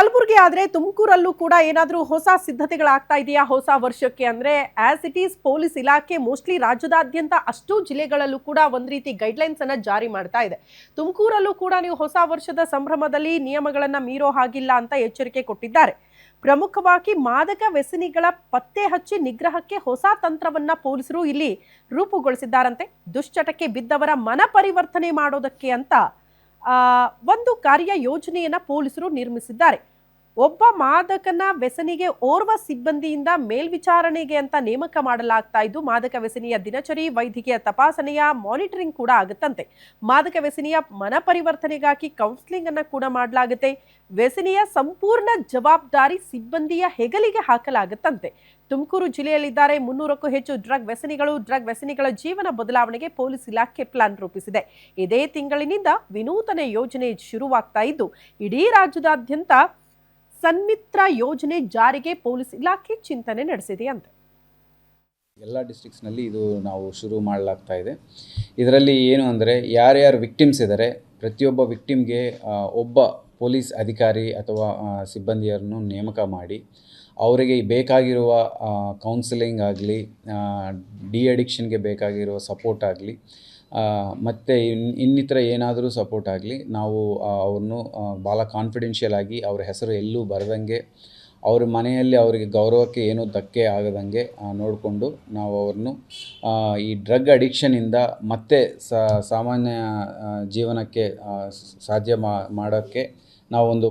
ಕಲಬುರಗಿ ಆದ್ರೆ ತುಮಕೂರಲ್ಲೂ ಕೂಡ ಏನಾದರೂ ಹೊಸ ಸಿದ್ಧತೆಗಳಾಗ್ತಾ ಇದೆಯಾ ಹೊಸ ವರ್ಷಕ್ಕೆ? ಅಂದ್ರೆ ಆಸ್ ಇಟ್ ಈಸ್ ಪೊಲೀಸ್ ಇಲಾಖೆ ಮೋಸ್ಟ್ಲಿ ರಾಜ್ಯದಾದ್ಯಂತ ಅಷ್ಟು ಜಿಲ್ಲೆಗಳಲ್ಲೂ ಕೂಡ ಒಂದು ರೀತಿ ಗೈಡ್ಲೈನ್ಸ್ ಅನ್ನ ಜಾರಿ ಮಾಡ್ತಾ ಇದೆ. ತುಮಕೂರಲ್ಲೂ ಕೂಡ ನೀವು ಹೊಸ ವರ್ಷದ ಸಂಭ್ರಮದಲ್ಲಿ ನಿಯಮಗಳನ್ನ ಮೀರೋ ಹಾಗಿಲ್ಲ ಅಂತ ಎಚ್ಚರಿಕೆ ಕೊಟ್ಟಿದ್ದಾರೆ. ಪ್ರಮುಖವಾಗಿ ಮಾದಕ ವ್ಯಸನಿಗಳ ಪತ್ತೆ ಹಚ್ಚಿ ನಿಗ್ರಹಕ್ಕೆ ಹೊಸ ತಂತ್ರವನ್ನ ಪೊಲೀಸರು ಇಲ್ಲಿ ರೂಪುಗೊಳಿಸಿದ್ದಾರಂತೆ. ದುಶ್ಚಟಕ್ಕೆ ಬಿದ್ದವರ ಮನ ಪರಿವರ್ತನೆ ಮಾಡೋದಕ್ಕೆ ಅಂತ ಒಂದು ಕಾರ್ಯ ಯೋಜನೆಯನ್ನ ಪೊಲೀಸರು ನಿರ್ಮಿಸಿದ್ದಾರೆ. ಒಬ್ಬ ಮಾದಕನ ವ್ಯಸನಿಗೆ ಓರ್ವ ಸಿಬ್ಬಂದಿಯಿಂದ ಮೇಲ್ವಿಚಾರಣೆಗೆ ಅಂತ ನೇಮಕ ಮಾಡಲಾಗ್ತಾ ಇದ್ದು, ಮಾದಕ ವ್ಯಸನಿಯ ದಿನಚರಿ, ವೈದ್ಯಕೀಯ ತಪಾಸಣೆಯ ಮಾನಿಟರಿಂಗ್ ಕೂಡ ಆಗುತ್ತಂತೆ. ಮಾದಕ ವ್ಯಸನಿಯ ಮನ ಪರಿವರ್ತನೆಗಾಗಿ ಕೌನ್ಸಿಲಿಂಗ್ ಅನ್ನ ಕೂಡ ಮಾಡಲಾಗುತ್ತೆ. ವ್ಯಸನಿಯ ಸಂಪೂರ್ಣ ಜವಾಬ್ದಾರಿ ಸಿಬ್ಬಂದಿಯ ಹೆಗಲಿಗೆ ಹಾಕಲಾಗುತ್ತಂತೆ. ತುಮಕೂರು ಜಿಲ್ಲೆಯಲ್ಲಿದ್ದಾರೆ 300ಕ್ಕೂ ಹೆಚ್ಚು ಡ್ರಗ್ ವ್ಯಸನಿಗಳ ಜೀವನ ಬದಲಾವಣೆಗೆ ಪೊಲೀಸ್ ಇಲಾಖೆ ಪ್ಲಾನ್ ರೂಪಿಸಿದೆ. ಇದೇ ತಿಂಗಳಿನಿಂದ ವಿನೂತನ ಯೋಜನೆ ಶುರುವಾಗ್ತಾ ಇದ್ದು, ಇಡೀ ರಾಜ್ಯದಾದ್ಯಂತ ಸನ್ಮಿತ್ರ ಯೋಜನೆ ಜಾರಿಗೆ ಪೊಲೀಸ್ ಇಲಾಖೆ ಚಿಂತನೆ ನಡೆಸಿದೆ ಅಂತೆ. ಎಲ್ಲ ಡಿಸ್ಟ್ರಿಕ್ಸ್ನಲ್ಲಿ ಇದು ನಾವು ಶುರು ಮಾಡಲಾಗ್ತಾ ಇದೆ. ಇದರಲ್ಲಿ ಏನು ಅಂದರೆ ಯಾರ್ಯಾರು ವಿಕ್ಟಿಮ್ಸ್ ಇದ್ದಾರೆ, ಪ್ರತಿಯೊಬ್ಬ ವಿಕ್ಟಿಮ್ಗೆ ಒಬ್ಬ ಪೊಲೀಸ್ ಅಧಿಕಾರಿ ಅಥವಾ ಸಿಬ್ಬಂದಿಯರನ್ನು ನೇಮಕ ಮಾಡಿ ಅವರಿಗೆ ಬೇಕಾಗಿರುವ ಕೌನ್ಸಿಲಿಂಗ್ ಆಗಲಿ, ಡಿ ಅಡಿಕ್ಷನ್ಗೆ ಬೇಕಾಗಿರುವ ಸಪೋರ್ಟ್ ಆಗಲಿ, ಮತ್ತು ಇನ್ನಿತರ ಏನಾದರೂ ಸಪೋರ್ಟ್ ಆಗಲಿ, ನಾವು ಅವ್ರನ್ನು ಭಾಳ ಕಾನ್ಫಿಡೆನ್ಷಿಯಲ್ ಆಗಿ ಅವ್ರ ಹೆಸರು ಎಲ್ಲೂ ಬರದಂಗೆ, ಅವ್ರ ಮನೆಯಲ್ಲಿ ಅವರಿಗೆ ಗೌರವಕ್ಕೆ ಏನೂ ಧಕ್ಕೆ ಆಗದಂಗೆ ನೋಡಿಕೊಂಡು ನಾವು ಅವ್ರನ್ನು ಈ ಡ್ರಗ್ ಅಡಿಕ್ಷನಿಂದ ಮತ್ತೆ ಸಾಮಾನ್ಯ ಜೀವನಕ್ಕೆ ಸಾಧ್ಯ ಮಾಡೋಕ್ಕೆ ನಾವೊಂದು